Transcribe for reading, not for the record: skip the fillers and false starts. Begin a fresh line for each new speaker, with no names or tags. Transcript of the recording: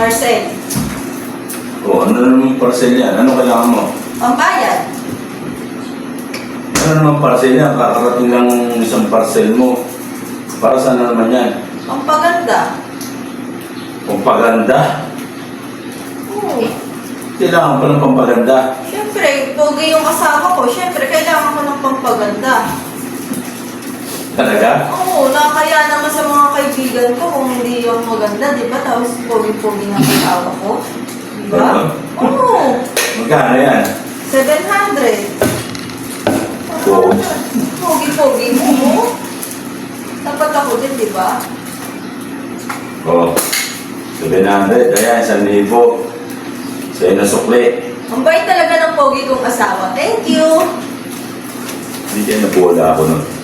Marcel.
O, ano naman parcel yan? Ano kailangan mo?
Pambayad.
Ano naman parcel yan? Kakarating lang isang parcel mo. Para saan na naman yan?
Pampaganda.
Pampaganda?
Oo.
Kailangan pa ng pampaganda.
Siyempre, pogi yung asawa ko. Siyempre, kailangan ko ng pampaganda.
Talaga?
Oo, nakakaya naman sa mga kaibigan ko kung hindi yung maganda, di ba? Tapos pogi-pogi ng asawa ko. Di ba? Oo.
Magkano yan?
700.
Oo.
Pogi-pogi mo. Dapat ako din, di ba?
O, 700. Kaya 1,000. Sa'yo na sukli.
Ang bait talaga ng pogi kong asawa. Thank you!
Hindi kayo napuwala ako nun.